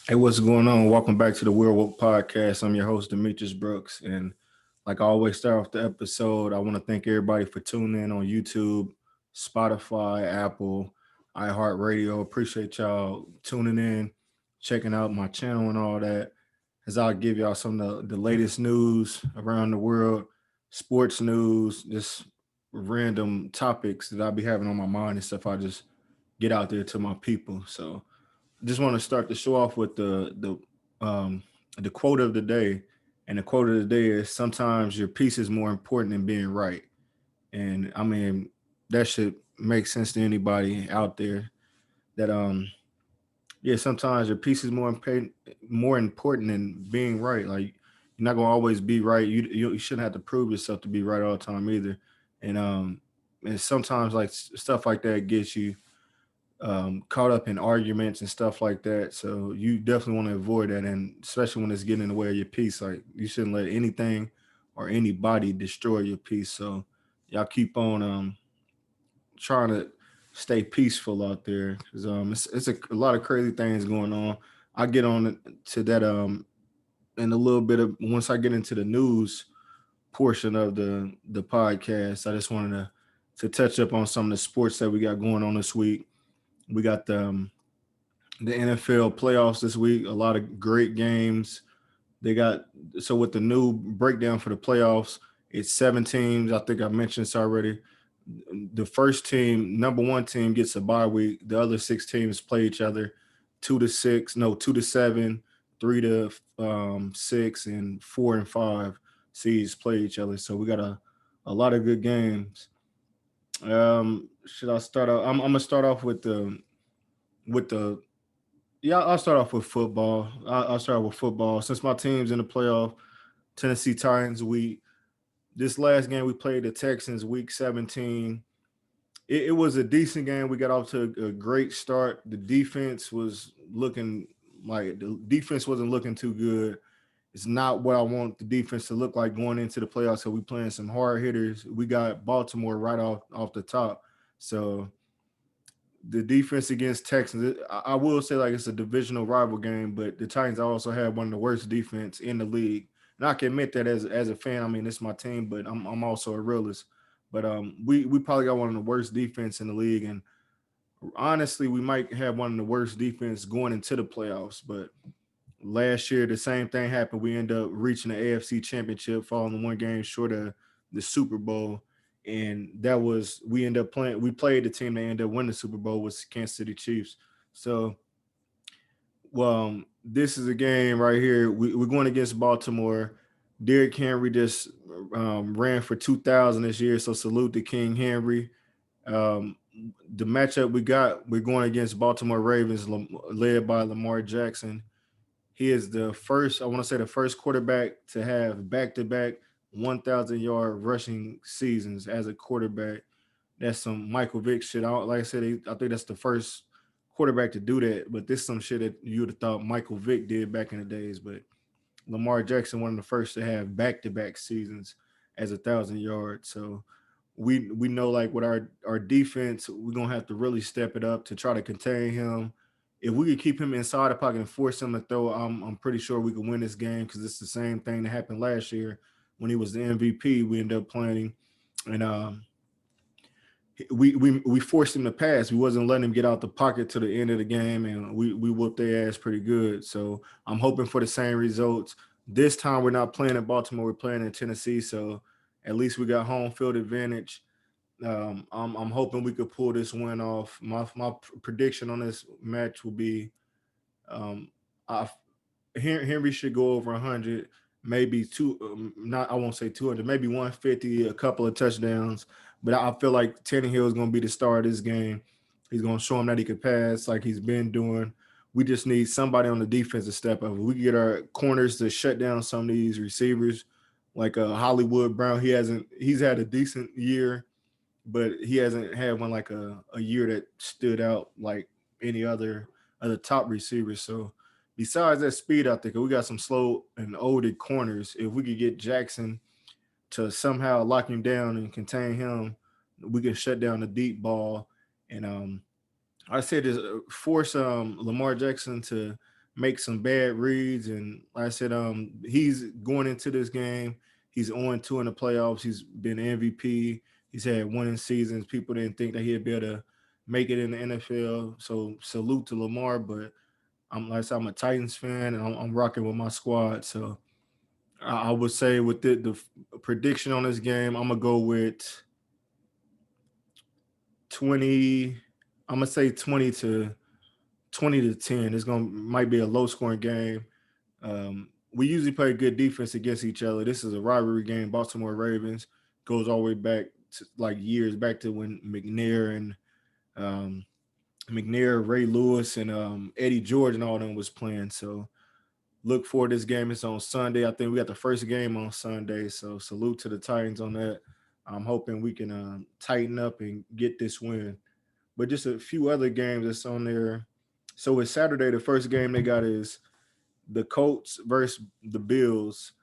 Hey, what's going on? Welcome back to the Werewolf Podcast. I'm your host, Demetrius Brooks. And like I always start off the episode, I want to thank everybody for tuning in on YouTube, Spotify, Apple, iHeartRadio. Appreciate y'all tuning in, checking out my channel and all that. As I'll give y'all some of the latest news around the world, sports news, just random topics that I'll be having on my mind and stuff I just get out there to my people. So just want to start the show off with the quote of the day, and the quote of the day is sometimes your peace is more important than being right. And I mean that should make sense to anybody out there. That yeah, sometimes your peace is more important than being right. Like you're not gonna always be right. You shouldn't have to prove yourself to be right all the time either. And and sometimes like stuff like that gets you caught up in arguments and stuff like that. So you definitely want to avoid that, and especially when it's getting in the way of your peace. Like you shouldn't let anything or anybody destroy your peace. So y'all keep on trying to stay peaceful out there because it's a lot of crazy things going on. I get on to that in a little bit of once I get into the news portion of the podcast. I just wanted to touch up on some of the sports that we got going on this week. We got the NFL playoffs this week. A lot of great games. They got so with the new breakdown for the playoffs, it's 7 teams. I think I mentioned this already. The first team, number one team, gets a bye week. The other 6 teams play each other, 2 to 6, no, 2 to 7, 3 to 6, and 4 and 5 seeds play each other. So we got a lot of good games. Should I start off? I'm gonna start off with the yeah, I'll start off with football. I'll start with football. Since my team's in the playoff, Tennessee Titans, this last game we played the Texans week 17. It was a decent game. We got off to a great start. The defense wasn't looking too good. It's not what I want the defense to look like going into the playoffs. So we playing some hard hitters. We got Baltimore right off the top. So the defense against Texans, I will say like it's a divisional rival game, but the Titans also have one of the worst defense in the league. And I can admit that as a fan, I mean it's my team, but I'm also a realist. But we probably got one of the worst defense in the league, and honestly, we might have one of the worst defense going into the playoffs. But last year, the same thing happened. We end up reaching the AFC Championship, falling 1 game short of the Super Bowl, and that was we end up playing. We played the team that ended up winning the Super Bowl was Kansas City Chiefs. So, this is a game right here. We're going against Baltimore. Derrick Henry just ran for 2,000 this year, so salute to King Henry. Um, the matchup we're going against Baltimore Ravens, led by Lamar Jackson. He is the first, I want to say, the first quarterback to have back to back 1,000-yard rushing seasons as a quarterback. That's some Michael Vick shit. Like I said, I think that's the first quarterback to do that. But this is some shit that you would have thought Michael Vick did back in the days. But Lamar Jackson, one of the first to have back to back seasons as 1,000 yards. So we know like with our defense, we're gonna have to really step it up to try to contain him. If we could keep him inside the pocket and force him to throw, I'm pretty sure we could win this game because it's the same thing that happened last year when he was the MVP. We ended up playing, and we forced him to pass. We wasn't letting him get out the pocket to the end of the game, and we whooped their ass pretty good. So I'm hoping for the same results. This time we're not playing in Baltimore. We're playing in Tennessee. So at least we got home field advantage. I'm hoping we could pull this win off. My prediction on this match will be, um, I, Henry should go over 100, maybe two. Not I won't say 200, maybe 150, a couple of touchdowns. But I feel like Tannehill is going to be the star of this game. He's going to show him that he could pass like he's been doing. We just need somebody on the defense to step up. If we get our corners to shut down some of these receivers, like Hollywood Brown. He's had a decent year, but he hasn't had one like a year that stood out like any other top receivers. So besides that speed out there, 'cause we got some slow and older corners. If we could get Jackson to somehow lock him down and contain him, we can shut down the deep ball. And I said this force Lamar Jackson make some bad reads. And like I said, he's going into this game. He's on 2 in the playoffs. He's been MVP. He's had winning seasons. People didn't think that he'd be able to make it in the NFL. So salute to Lamar. But like I said, I'm a Titans fan, and I'm rocking with my squad. So I would say with the prediction on this game, I'm gonna go with 20. I'm gonna say 20 to 10. It's gonna might be a low scoring game. We usually play good defense against each other. This is a rivalry game. Baltimore Ravens goes all the way back to like years back to when um, Ray Lewis, and Eddie George and all them was playing. So look for this game. It's on Sunday. I think we got the first game on Sunday. So salute to the Titans on that. I'm hoping we can tighten up and get this win. But just a few other games that's on there. So it's Saturday. The first game they got is the Colts versus the Bills.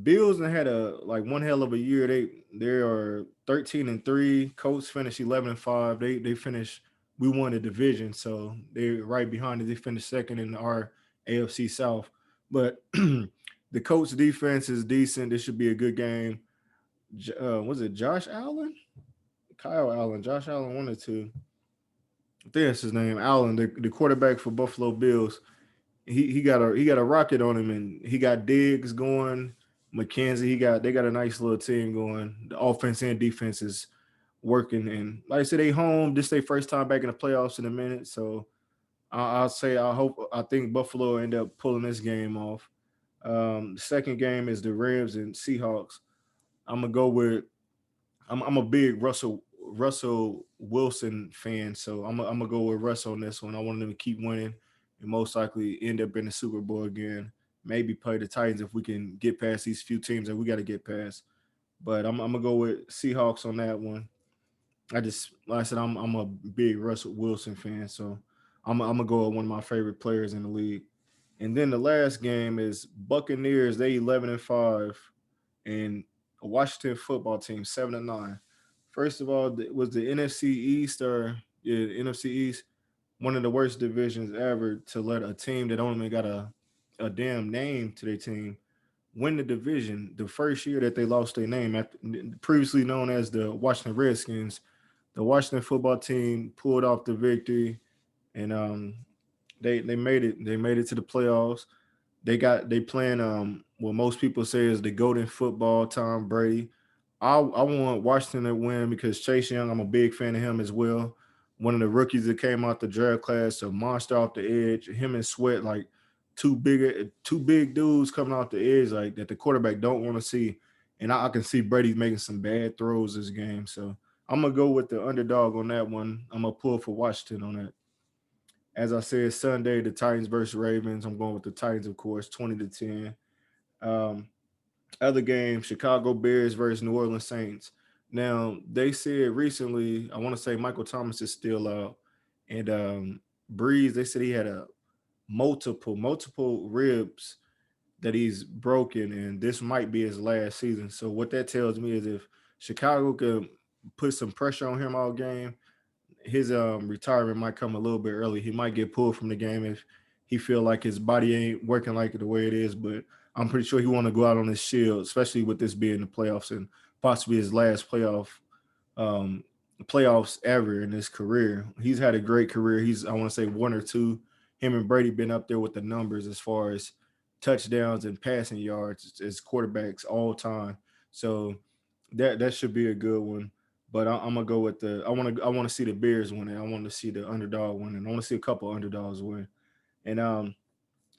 Bills and had a like one hell of a year. They are 13-3. Colts finished 11-5. They finished. We won the division, so they're right behind it. They finished second in our AFC South. But the Colts defense is decent. This should be a good game. Was it Josh Allen? Kyle Allen, Josh Allen, one or two. I think that's his name, Allen, the quarterback for Buffalo Bills. He got a rocket on him, and he got Diggs going. McKenzie, they got a nice little team going. The offense and defense is working, and like I said, they home. This their first time back in the playoffs in a minute. So I'll say I think Buffalo end up pulling this game off. The second game is the Rams and Seahawks. I'm gonna go with I'm a big Russell Wilson fan, so I'm gonna go with Russ on this one. I want them to keep winning and most likely end up in the Super Bowl again. Maybe play the Titans if we can get past these few teams that we got to get past. But I'm gonna go with Seahawks on that one. Like I said, I'm a big Russell Wilson fan, so I'm gonna go with one of my favorite players in the league. And then the last game is Buccaneers. They 11-5, and a Washington football team 7-9. First of all, was the NFC East or yeah, the NFC East one of the worst divisions ever to let a team that only got a damn name to their team win the division the first year that they lost their name, after, previously known as the Washington Redskins. The Washington football team pulled off the victory, and they made it. They made it to the playoffs. They playing what most people say is the golden football Tom Brady. I want Washington to win because Chase Young, I'm a big fan of him as well. One of the rookies that came out the draft class, a monster off the edge. Him and Sweat, like two big dudes coming off the edge, like that the quarterback don't want to see. And I can see Brady making some bad throws this game. So I'm gonna go with the underdog on that one. I'm gonna pull for Washington on that. As I said, Sunday, the Titans versus Ravens. I'm going with the Titans, of course, 20-10. Um, Other game, Chicago Bears versus New Orleans Saints. Now, they said recently, I want to say Michael Thomas is still out. And Breeze, they said he had a multiple ribs that he's broken, and this might be his last season. So what that tells me is if Chicago could put some pressure on him all game, his retirement might come a little bit early. He might get pulled from the game if he feel like his body ain't working like the way it is. But I'm pretty sure he want to go out on his shield, especially with this being the playoffs and possibly his last um, playoffs ever in his career. He's had a great career. I want to say one or two. Him and Brady been up there with the numbers as far as touchdowns and passing yards as quarterbacks all time. So that should be a good one. But I'm gonna go with I want to see the Bears win it. I want to see the underdog win, and I want to see a couple underdogs win. And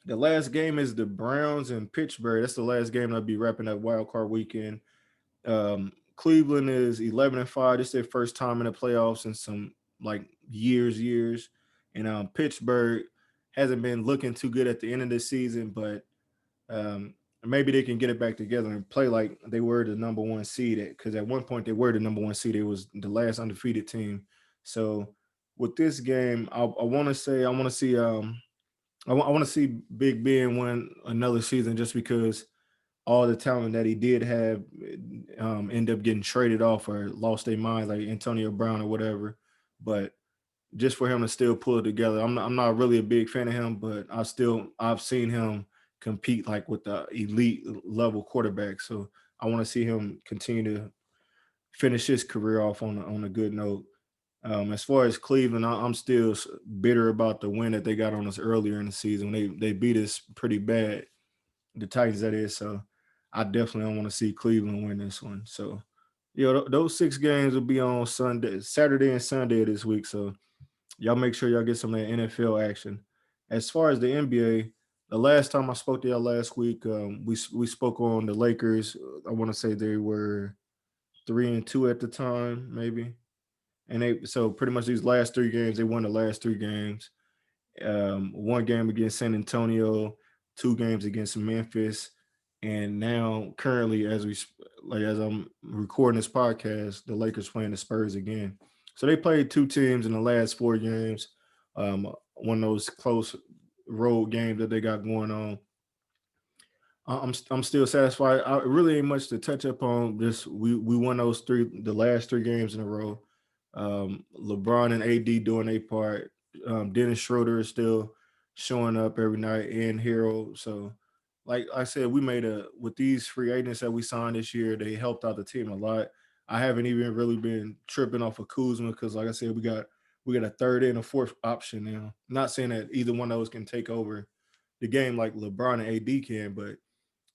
the last game is the Browns and Pittsburgh. That's the last game that'll be wrapping up Wild Card weekend. Cleveland is 11-5. This is their first time in the playoffs in some like years. And Pittsburgh hasn't been looking too good at the end of the season, but um, maybe they can get it back together and play like they were the number one seed because at one point they were the number one seed. It was the last undefeated team. So with this game, I want to say I want to see I want to see Big Ben win another season just because all the talent that he did have end up getting traded off or lost their mind like Antonio Brown or whatever. But just for him to still pull it together. I'm not really a big fan of him, but I've seen him compete like with the elite level quarterback. So I want to see him continue to finish his career off on a good note. As far as Cleveland, I'm still bitter about the win that they got on us earlier in the season. They beat us pretty bad, the Titans that is. So I definitely don't want to see Cleveland win this one. So those 6 games will be on Sunday, Saturday and Sunday this week. So y'all make sure y'all get some of that NFL action. As far as the NBA, the last time I spoke to y'all last week, we spoke on the Lakers. I want to say they were 3-2 at the time, maybe. And so pretty much these last 3 games, they won the last 3 games. 1 game against San Antonio, 2 games against Memphis, and now currently as I'm recording this podcast, the Lakers playing the Spurs again. So they played 2 teams in the last 4 games. One of those close road games that they got going on. I'm still satisfied. I really ain't much to touch up on. Just we won the last 3 games in a row. LeBron and AD doing their part. Dennis Schroeder is still showing up every night and Hero. So, like I said, we made with these free agents that we signed this year. They helped out the team a lot. I haven't even really been tripping off of Kuzma because, like I said, we got a third and a fourth option now. Not saying that either one of those can take over the game like LeBron and AD can, but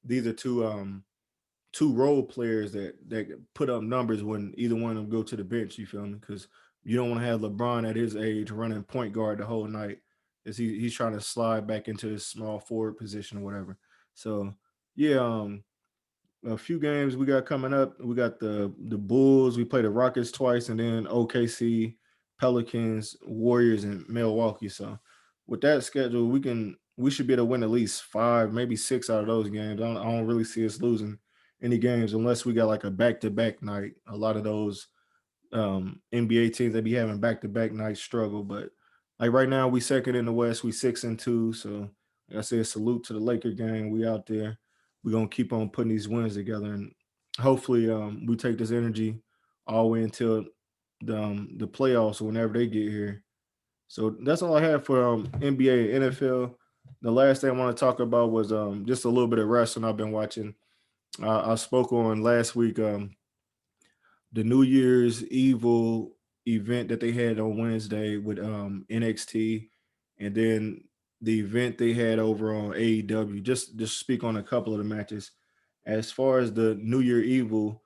these are two role players that put up numbers when either one of them go to the bench. You feel me? Because you don't want to have LeBron at his age running point guard the whole night as he's trying to slide back into his small forward position or whatever. So yeah, a few games we got coming up. We got the Bulls. We play the Rockets twice, and then OKC, Pelicans, Warriors, and Milwaukee. So with that schedule, we should be able to win at least 5, maybe 6 out of those games. I don't really see us losing any games unless we got like a back-to-back night. A lot of those NBA teams that be having back-to-back nights struggle, but like right now we second in the West. We 6-2. So like I said, salute to the Laker gang. We out there. We're gonna keep on putting these wins together, and hopefully we take this energy all the way until the playoffs or whenever they get here. So that's all I have for NBA and NFL. The last thing I want to talk about was just a little bit of wrestling I've been watching. I spoke on last week the New Year's Evil event that they had on Wednesday with NXT, and then the event they had over on AEW. Just speak on a couple of the matches. As far as the New Year Evil,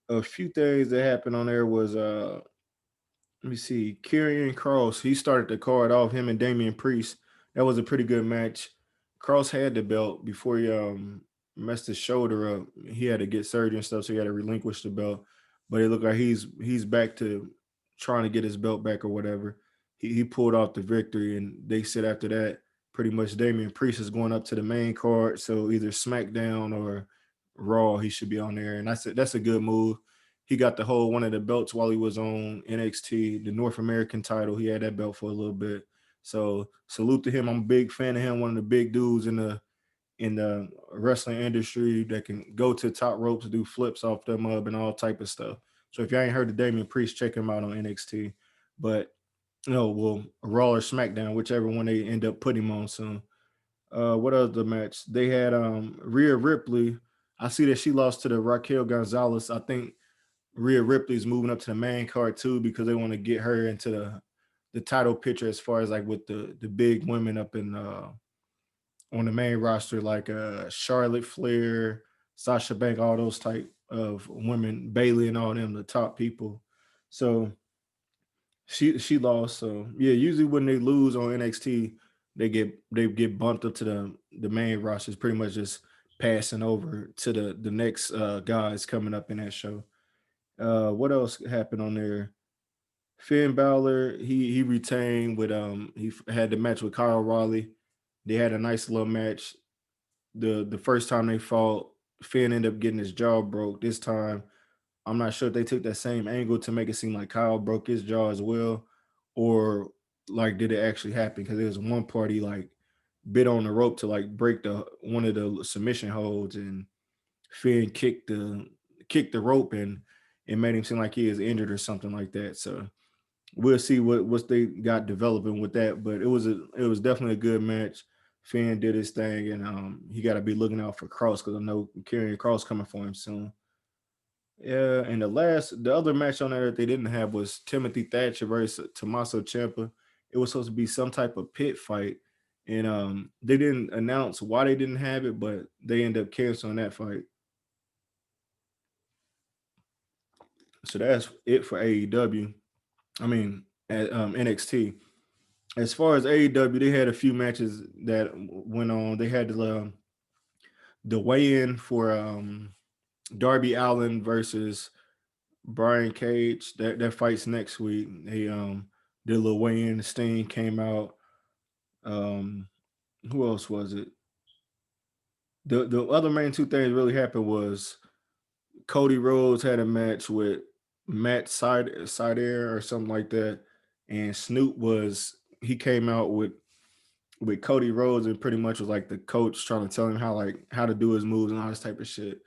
a few things that happened on there was let me see, Karrion Cross. He started the card off, him and Damian Priest. That was a pretty good match. Cross had the belt before he messed his shoulder up. He had to get surgery and stuff, so he had to relinquish the belt. But it looked like he's back to trying to get his belt back or whatever. He pulled off the victory, and they said after that, pretty much Damian Priest is going up to the main card. So either SmackDown or Raw, he should be on there. And that's a good move. He got the whole one of the belts while he was on NXT, the North American title. He had that belt for a little bit. So salute to him. I'm a big fan of him. One of the big dudes in the wrestling industry that can go to top ropes, do flips off them up and all type of stuff. So if y'all ain't heard of Damian Priest, check him out on NXT. But well, Raw or SmackDown, whichever one they end up putting him on soon. What other match? They had Rhea Ripley. I see that she lost to the Raquel Gonzalez. I think Rhea Ripley is moving up to the main card too because they want to get her into the title picture as far as like with the big women up in on the main roster like Charlotte Flair, Sasha Banks, all those type of women, Bailey and all them, the top people. So she lost. So yeah, usually when they lose on NXT, they get bumped up to the main roster. It's pretty much just passing over to the next guys coming up in that show. What else happened on there? Finn Balor, he retained with had the match with Kyle Riley. They had a nice little match. The first time they fought, Finn ended up getting his jaw broke. This time, I'm not sure if they took that same angle to make it seem like Kyle broke his jaw as well, or like did it actually happen? Because there was one party like bit on the rope to like break the one of the submission holds, and Finn kicked the rope and it made him seem like he is injured or something like that. So we'll see what they got developing with that. But it was definitely a good match. Finn did his thing, and he got to be looking out for Cross because I know Karrion Cross coming for him soon. Yeah, and the other match on there that they didn't have was Timothy Thatcher versus Tommaso Champa. It was supposed to be some type of pit fight, and they didn't announce why they didn't have it, but they ended up canceling that fight. So that's it for AEW. I mean, at NXT. As far as AEW, they had a few matches that went on. They had the weigh-in for Darby Allin versus Brian Cage. That fight's next week. They did a little weigh-in. Sting came out. Um, who else was it? The other main two things really happened was Cody Rhodes had a match with Matt Sydal or something like that, and Snoop he came out with Cody Rhodes and pretty much was like the coach trying to tell him how to do his moves and all this type of shit.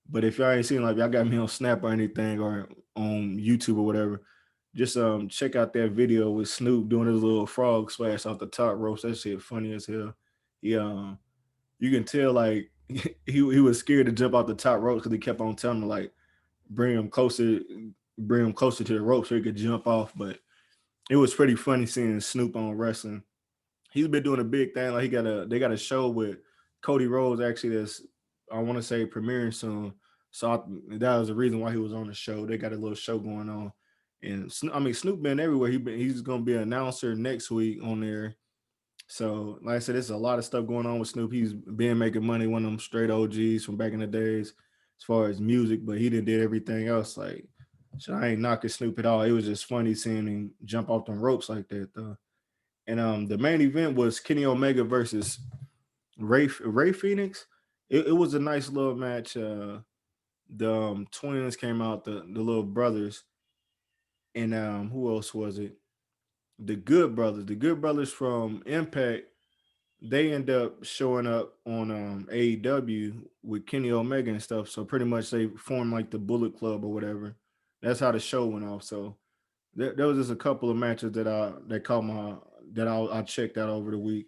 But if y'all ain't seen, like, y'all got me on Snap or anything or on YouTube or whatever, just check out that video with Snoop doing his little frog splash off the top ropes. That shit funny as hell. He You can tell like he was scared to jump off the top ropes because he kept on telling him like bring him closer, bring him closer to the rope so he could jump off. But it was pretty funny seeing Snoop on wrestling. He's been doing a big thing. Like they got a show with Cody Rhodes actually that's, I want to say, premiering soon. So that was the reason why he was on the show. They got a little show going on, and I mean Snoop been everywhere. He's gonna be an announcer next week on there. So like I said, there's a lot of stuff going on with Snoop. He's been making money, one of them straight OGs from back in the days, as far as music. But he did everything else. Like, so I ain't knocking Snoop at all. It was just funny seeing him jump off them ropes like that though. And the main event was Kenny Omega versus Ray Phoenix. It was a nice little match. The twins came out, the little brothers, and who else was it? The Good Brothers from Impact. They end up showing up on AEW with Kenny Omega and stuff. So pretty much they formed like the Bullet Club or whatever. That's how the show went off. So there was just a couple of matches that caught my I checked out over the week,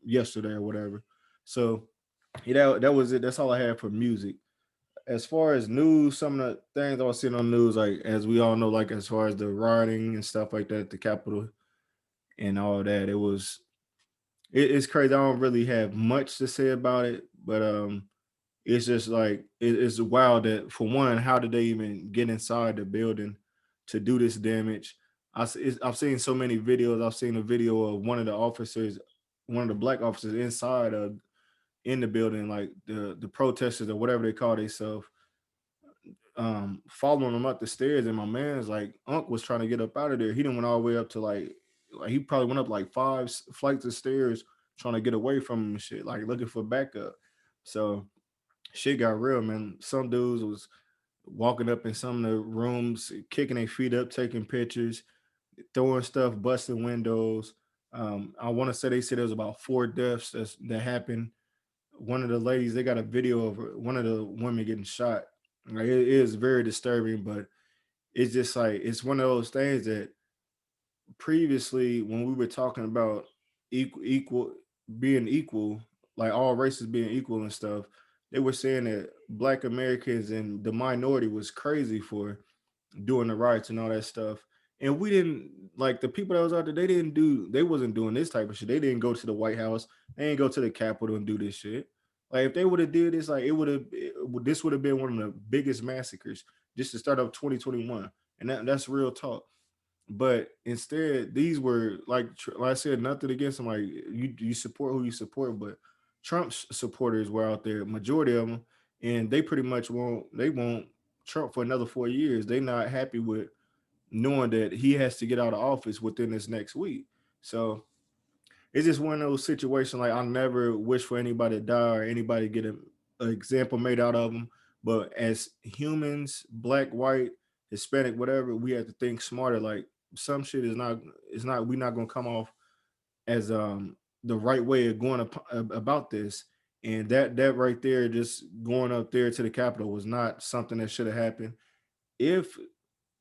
yesterday or whatever. So yeah, that was it. That's all I had for music. As far as news, some of the things I was seeing on news, like as we all know, like as far as the rioting and stuff like that, the Capitol and all that, it's crazy. I don't really have much to say about it, but it's just like it's wild that, for one, how did they even get inside the building to do this damage? I've seen so many videos. I've seen a video of one of the officers, one of the black officers inside of in the building, like the protesters or whatever they call themselves, following them up the stairs. And my man's like Unc was trying to get up out of there. He didn't went all the way up to like he probably went up like five flights of stairs trying to get away from him and shit, like looking for backup. So shit got real, man. Some dudes was walking up in some of the rooms, kicking their feet up, taking pictures, throwing stuff, busting windows. I want to say they said there was about 4 deaths that happened. One of the ladies, they got a video of one of the women getting shot. Like, it is very disturbing, but it's just like it's one of those things that previously, when we were talking about equal being equal, like all races being equal and stuff, they were saying that Black Americans and the minority was crazy for doing the riots and all that stuff. And we didn't, like, the people that was out there, they wasn't doing this type of shit. They didn't go to the White House, they didn't go to the Capitol and do this shit. Like, if they would have did this, like, this would have been one of the biggest massacres just to start up 2021. And that's real talk. But instead, these were like I said, nothing against them. Like, you support who you support, but Trump's supporters were out there, majority of them, and they pretty much want Trump for another 4 years. They not happy with knowing that he has to get out of office within this next week. So it's just one of those situations. Like, I never wish for anybody to die or anybody to get an example made out of them. But as humans, black, white, Hispanic, whatever, we have to think smarter. Like, some shit is not we're not gonna come off as the right way of going about this. And that right there, just going up there to the Capitol, was not something that should have happened. If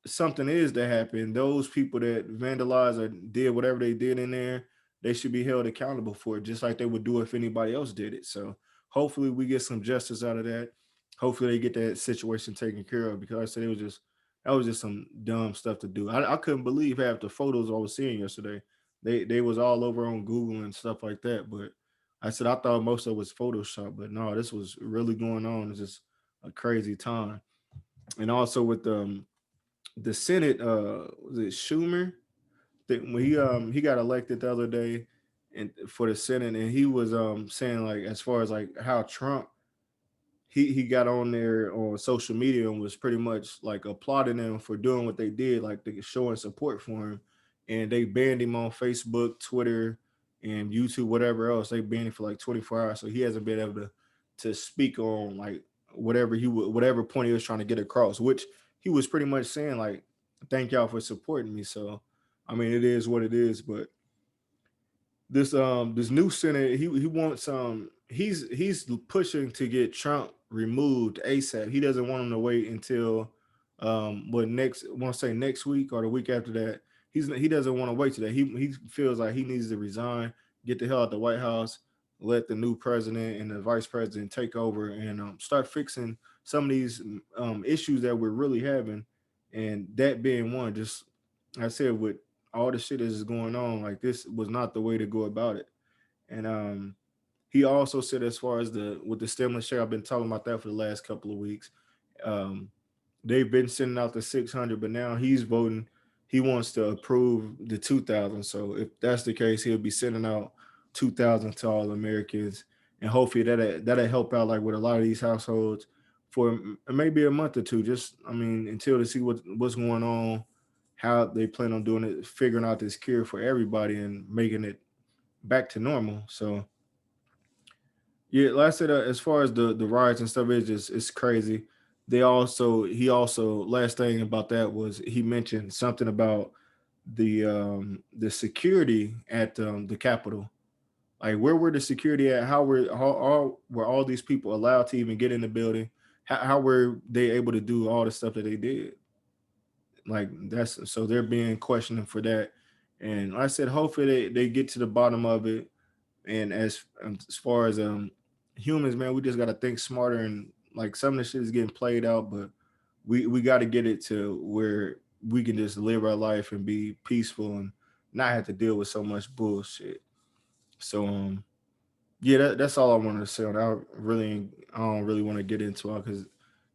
something is to happen, those people that vandalized or did whatever they did in there, they should be held accountable for it, just like they would do if anybody else did it. So hopefully we get some justice out of that. Hopefully they get that situation taken care of, because I said it was just that was just some dumb stuff to do. I couldn't believe half the photos I was seeing yesterday. They was all over on Google and stuff like that. But I said I thought most of it was Photoshop, but no, this was really going on. It's just a crazy time. And also with the Senate, was it Schumer? That when he got elected the other day and for the Senate, and he was saying like as far as like how Trump he got on there on social media and was pretty much like applauding them for doing what they did, like they showing support for him, and they banned him on Facebook, Twitter, and YouTube, whatever else. They banned him for like 24 hours, so he hasn't been able to speak on like whatever point he was trying to get across, which he was pretty much saying like, "Thank y'all for supporting me." So, I mean, it is what it is, but this new senator he wants he's pushing to get Trump removed ASAP. He doesn't want him to wait until what next want to say next week or the week after that. He doesn't want to wait to that. He feels like he needs to resign, get the hell out the White House, let the new president and the vice president take over and start fixing some of these issues that we're really having, and that being one. Just I said with all the shit that is going on, like this was not the way to go about it. And he also said as far as the with the stimulus check, I've been talking about that for the last couple of weeks. Um, they've been sending out the 600, but now he's voting. He wants to approve the 2,000. So if that's the case, he'll be sending out 2,000 to all Americans, and hopefully that'll help out like with a lot of these households for maybe a month or two. Just I mean until to see what's going on, how they plan on doing it, figuring out this cure for everybody and making it back to normal. So yeah, like I said, as far as the riots and stuff, it's crazy. He also last thing about that was he mentioned something about the security at the Capitol. Like where were the security at? How were all these people allowed to even get in the building? How were they able to do all the stuff that they did? Like that's so they're being questioned for that. And like I said, hopefully they get to the bottom of it. And as far as humans, man, we just got to think smarter, and like some of the shit is getting played out, but we got to get it to where we can just live our life and be peaceful and not have to deal with so much bullshit. So yeah, that's all I wanted to say on that. I don't really want to get into it because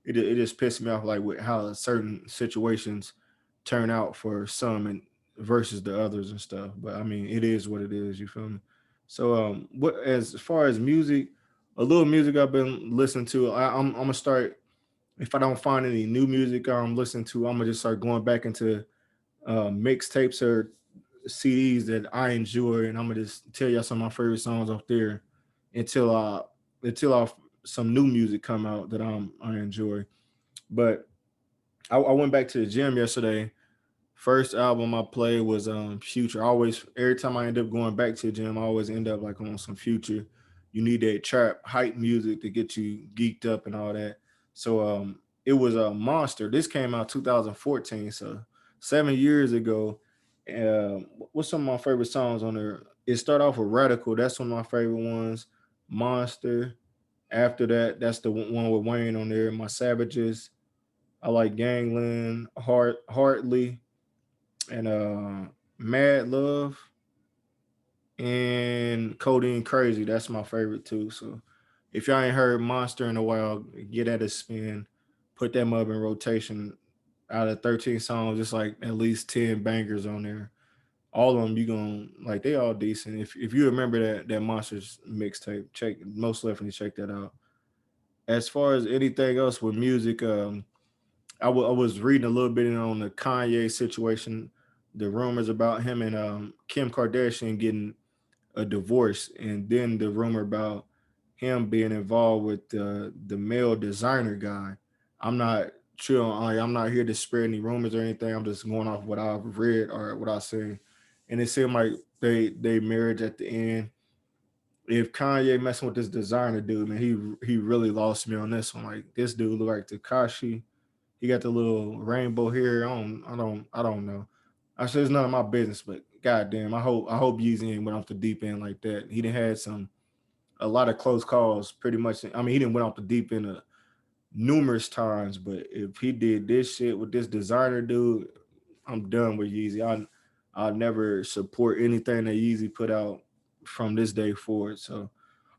it just pissed me off like with how certain situations turn out for some and versus the others and stuff. But I mean, it is what it is. You feel me? So what as far as music, a little music I've been listening to. I'm gonna start if I don't find any new music I'm listening to. I'm gonna just start going back into mixtapes or CDs that I enjoy, and I'm gonna just tell y'all some of my favorite songs off there until I until some new music come out that I enjoy. But I went back to the gym yesterday. First album I played was Future. I always every time I end up going back to the gym, I always end up like on some Future. You need that trap hype music to get you geeked up and all that. So it was a Monster. This came out 2014, so 7 years ago. What's some of my favorite songs on there? It started off with Radical. That's one of my favorite ones. Monster. After that, that's the one with Wayne on there. My Savages. I like Gangland, Hartley, and Mad Love and Cody and Crazy. That's my favorite too. So if y'all ain't heard Monster in a while, get at a spin, put them up in rotation. Out of 13 songs, it's like at least 10 bangers on there. All of them you gonna like they all decent. If you remember that Monsters mixtape, check most definitely check that out. As far as anything else with music, I was reading a little bit on the Kanye situation, the rumors about him and Kim Kardashian getting a divorce, and then the rumor about him being involved with the male designer guy. I'm not sure. I'm not here to spread any rumors or anything. I'm just going off what I've read or what I've seen, and it seemed like they marriage at the end. If Kanye messing with this designer dude, man, he really lost me on this one. Like this dude look like Takashi. He got the little rainbow hair. I don't know. I said it's none of my business, but goddamn, I hope Yeezy ain't went off the deep end like that. He didn't had a lot of close calls. Pretty much. I mean, he didn't went off the deep end numerous times, but if he did this shit with this designer dude, I'm done with Yeezy. I'll never support anything that Yeezy put out from this day forward. So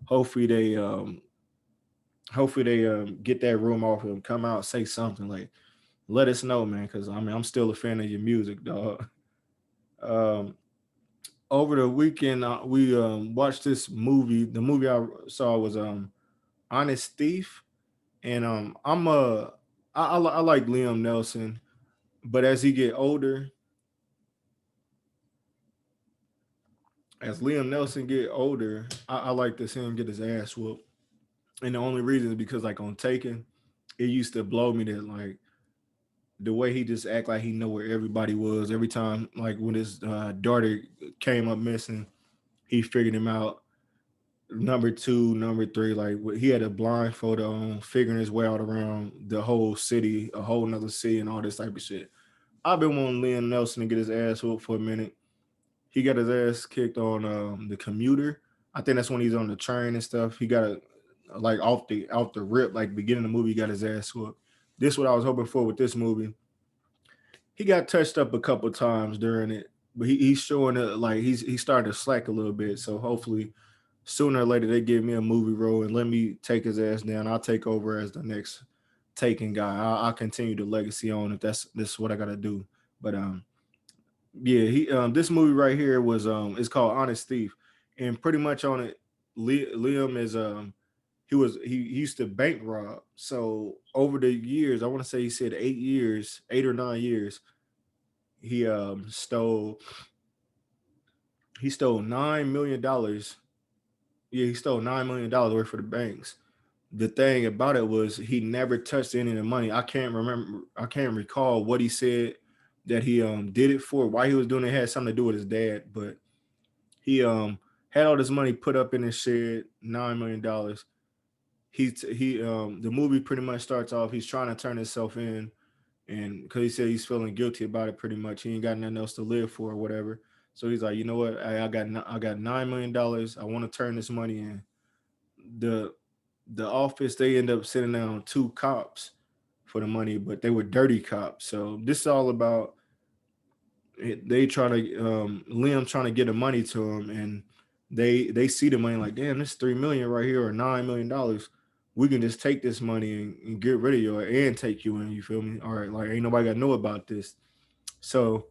hopefully they um hopefully they get that room off him, come out, say something like let us know, man, because I mean I'm still a fan of your music, dog. Um Over the weekend we watched this movie. The movie I saw was Honest Thief, and I like Liam Nelson, but as Liam Nelson get older, I like to see him get his ass whooped. And the only reason is because like on Taken, it used to blow me that like the way he just act like he know where everybody was every time. Like when his daughter came up missing, he figured him out. Number two, number three, like he had a blindfold on, figuring his way out around the whole city, a whole nother city, and all this type of shit. I've been wanting Liam Nelson to get his ass whooped for a minute. He got his ass kicked on the commuter. I think that's when he's on the train and stuff. He got a like off the rip, like beginning of the movie, he got his ass whooped. This is what I was hoping for with this movie. He got touched up a couple times during it, but he's showing it like he's starting to slack a little bit. So hopefully sooner or later they give me a movie role and let me take his ass down. I'll take over as the next taken guy. I'll continue the legacy on if this is what I gotta do. But yeah, he this movie right here was it's called Honest Thief, and pretty much on it, Liam is he used to bank rob. So over the years, I want to say he said 8 years, 8 or 9 years, he stole $9 million. Yeah, he stole $9 million worth for the banks. The thing about it was he never touched any of the money. I can't recall what he said that he did it for. Why he was doing it had something to do with his dad, but he had all this money put up in his shed, $9 million. The movie pretty much starts off. He's trying to turn himself in, and because he said he's feeling guilty about it, pretty much he ain't got nothing else to live for or whatever. So he's like, you know what? I got $9 million. I want to turn this money in. The the office they end up sending down two cops for the money, but they were dirty cops. So this is all about they trying to Liam trying to get the money to him, and they see the money like, damn, this 3 million right here or $9 million. We can just take this money and get rid of you and take you in. You feel me? All right, like ain't nobody got to know about this. So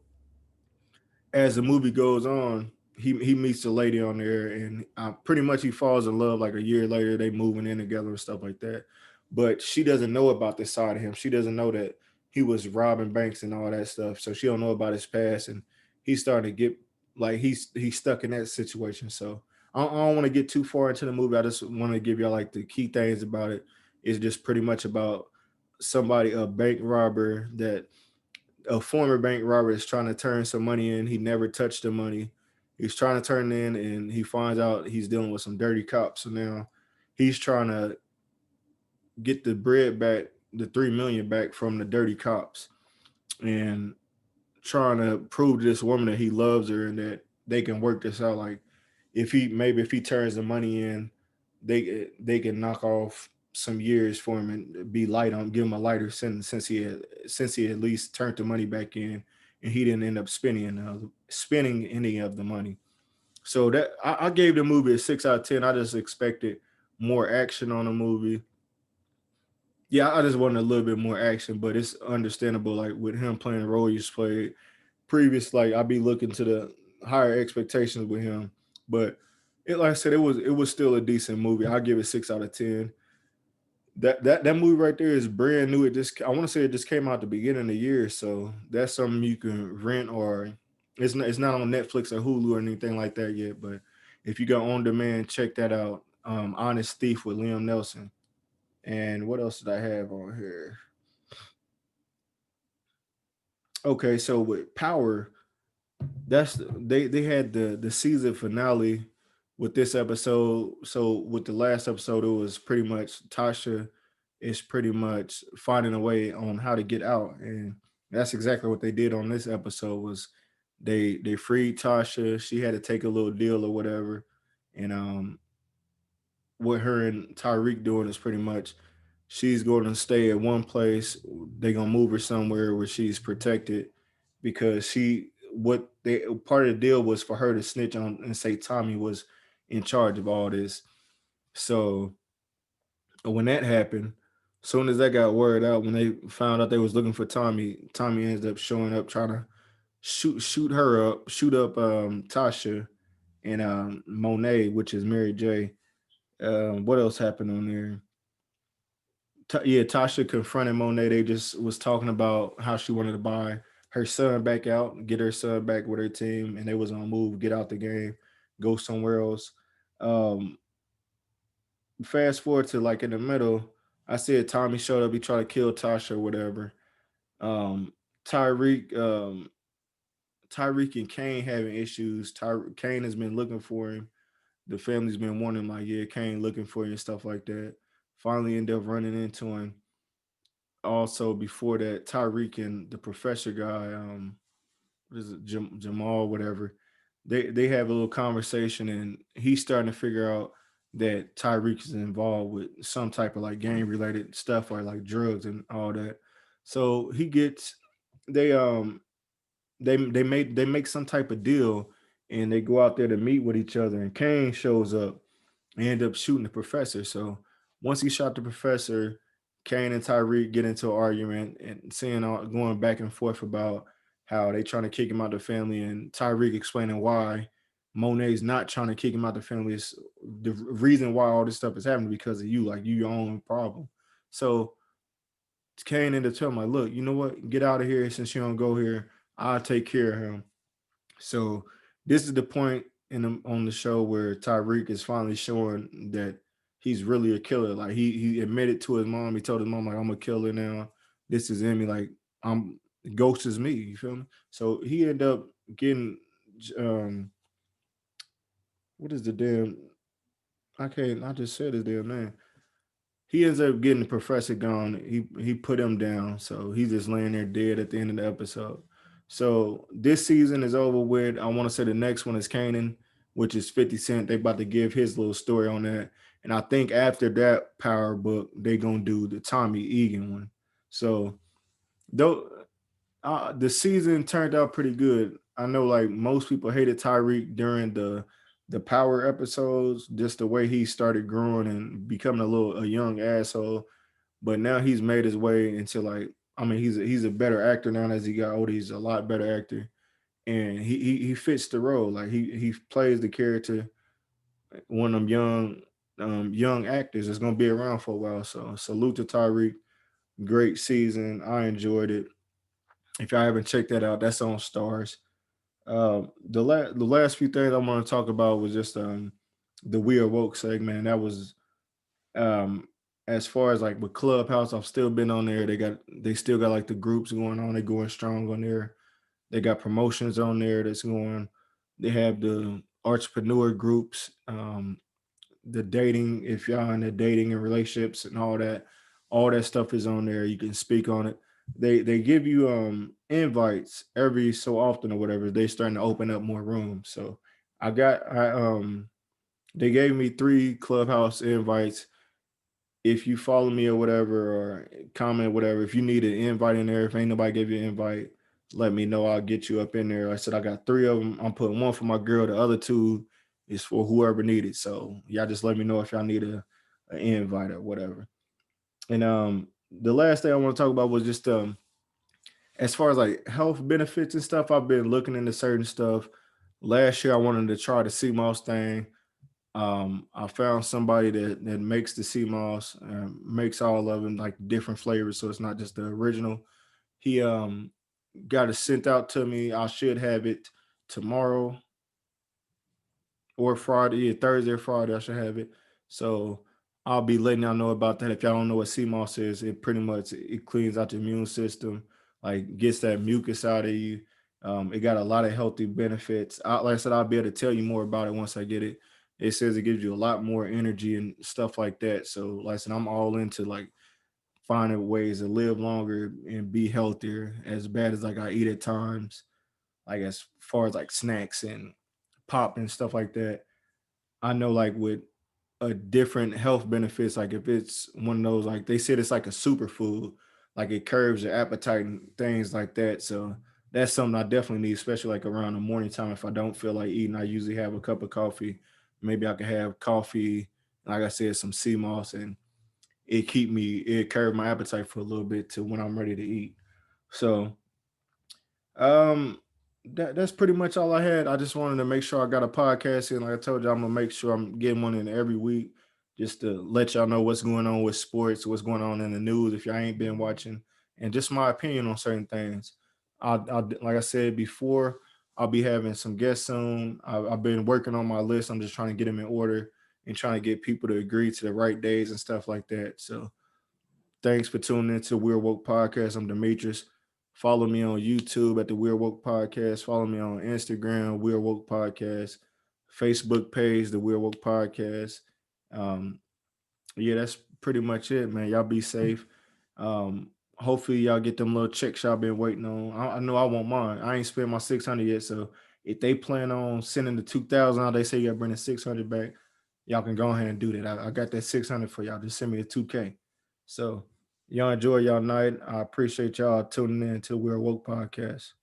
as the movie goes on, he meets a lady on there, and pretty much he falls in love. Like a year later, they moving in together and stuff like that. But she doesn't know about this side of him. She doesn't know that he was robbing banks and all that stuff. So she don't know about his past, and he's starting to get like he's stuck in that situation. So I don't want to get too far into the movie. I just want to give y'all like the key things about it. It's just pretty much about somebody, a bank robber that a former bank robber is trying to turn some money in. He never touched the money. He's trying to turn in, and he finds out he's dealing with some dirty cops. So now he's trying to get the bread back, the 3 million back from the dirty cops, and trying to prove to this woman that he loves her and that they can work this out. Like if he turns the money in, they can knock off some years for him and be light on, give him a lighter sentence since he at least turned the money back in and he didn't end up spending any of the money. So that I gave the movie a 6 out of 10. I just expected more action on the movie. Yeah, I just wanted a little bit more action, but it's understandable. Like with him playing the role he's played previous, like I'd be looking to the higher expectations with him. But like I said, it was still a decent movie. I'll give it 6 out of 10. That movie right there is brand new. I want to say it just came out the beginning of the year, so that's something you can rent, or it's not on Netflix or Hulu or anything like that yet. But if you go on demand, check that out. Honest Thief with Liam Nelson. And what else did I have on here? Okay, so with Power, they had the season finale with this episode. So with the last episode, it was pretty much Tasha is pretty much finding a way on how to get out. And that's exactly what they did on this episode was they freed Tasha. She had to take a little deal or whatever. And what her and Tyrique doing is pretty much she's going to stay at one place. They're gonna move her somewhere where she's protected because she what they part of the deal was for her to snitch on and say Tommy was in charge of all this. So when that happened, soon as that got word out, when they found out they was looking for Tommy, Tommy ends up showing up trying to shoot her up, shoot up Tasha and Monet, which is Mary J. What else happened on there? Yeah, Tasha confronted Monet. They just was talking about how she wanted to buy her son back out, get her son back with her team, and they was on move, get out the game, go somewhere else. Um, Fast forward to like in the middle, I said Tommy showed up. He tried to kill Tasha or whatever. Um, Tyrique, Tyrique and Kane having issues. Kane has been looking for him. The family's been wanting like, yeah, Kane looking for you and stuff like that. Finally, end up running into him. Also, before that, Tyreek and the professor guy, what is it, Jamal, whatever, they have a little conversation, and he's starting to figure out that Tyreek is involved with some type of like gang related stuff or like drugs and all that. So he gets they they make some type of deal, and they go out there to meet with each other, and Kane shows up and end up shooting the professor. So once he shot the professor, Kane and Tyreek get into an argument and seeing all going back and forth about how they trying to kick him out of the family, and Tyreek explaining why Monet's not trying to kick him out of the family is the reason why all this stuff is happening because of you, like you your own problem. So Kane ended up telling him, like, look, you know what? Get out of here since you don't go here. I'll take care of him. So this is the point on the show where Tyreek is finally showing that he's really a killer. Like he admitted to his mom. He told his mom like I'm a killer now. This is in me. Like I'm ghost is me. You feel me? So he ended up getting what is the damn? I can't. I just said his damn name. He ends up getting the professor gone. He put him down, so he's just laying there dead at the end of the episode. So this season is over with. I want to say the next one is Kanan, which is 50 Cent. They about to give his little story on that. And I think after that power book, they gonna do the Tommy Egan one. So though the season turned out pretty good. I know like most people hated Tyreek during the power episodes, just the way he started growing and becoming a young asshole. But now he's made his way into like I mean he's a better actor now as he got older. He's a lot better actor, and he fits the role. Like he plays the character, one of them young actors that's gonna be around for a while. So salute to Tyreek. Great season. I enjoyed it. If y'all haven't checked that out, that's on Stars. The last few things I want to talk about was just the We Are Woke segment. That was um as far as like with Clubhouse, I've still been on there. They still got like the groups going on. They're going strong on there. They got promotions on there that's going. They have the entrepreneur groups, the dating, if y'all in the dating and relationships and all that stuff is on there. You can speak on it. They give you invites every so often or whatever. They starting to open up more rooms. So I they gave me 3 Clubhouse invites. If you follow me or whatever or comment whatever, if you need an invite in there, if ain't nobody gave you an invite, let me know. I'll get you up in there. Like I said I got 3 of them. I'm putting one for my girl. The other 2 is for whoever needed. So y'all just let me know if y'all need an invite or whatever. And the last thing I want to talk about was just as far as like health benefits and stuff. I've been looking into certain stuff. Last year I wanted to try the CMOS thing. I found somebody that makes the CMOS, makes all of them like different flavors, so it's not just the original. He got it sent out to me. I should have it tomorrow or Friday, yeah, Thursday or Friday. I should have it. So I'll be letting y'all know about that. If y'all don't know what CMOS is, it pretty much it cleans out the immune system, like gets that mucus out of you. It got a lot of healthy benefits. Like I said, I'll be able to tell you more about it once I get it. It says it gives you a lot more energy and stuff like that. So like I said, I'm all into like finding ways to live longer and be healthier. As bad as like I eat at times, like as far as like snacks and pop and stuff like that, I know like with a different health benefits, like if it's one of those, like they said it's like a superfood, like it curbs your appetite and things like that. So that's something I definitely need, especially like around the morning time. If I don't feel like eating, I usually have a cup of coffee. Maybe I could have coffee, like I said, some CMOS, and it curb my appetite for a little bit to when I'm ready to eat. So um, that's pretty much all I had. I just wanted to make sure I got a podcast in. Like I told you, I'm gonna make sure I'm getting one in every week, just to let y'all know what's going on with sports, what's going on in the news if y'all ain't been watching, and just my opinion on certain things. Like I said before, I'll be having some guests soon. I've been working on my list. I'm just trying to get them in order and trying to get people to agree to the right days and stuff like that. So thanks for tuning into the Weird Woke Podcast. I'm Demetrius. Follow me on YouTube at the Weird Woke Podcast. Follow me on Instagram, Weird Woke Podcast. Facebook page, the Weird Woke Podcast. Um, yeah, that's pretty much it, man. Y'all be safe. Hopefully y'all get them little checks y'all been waiting on. I know I want mine. I ain't spent my 600 yet, so if they plan on sending the 2,000 out, they say you gotta bring the 600 back. Y'all can go ahead and do that. I got that 600 for y'all. Just send me the 2K. So y'all enjoy y'all night. I appreciate y'all tuning in to the Weird Woke Podcast.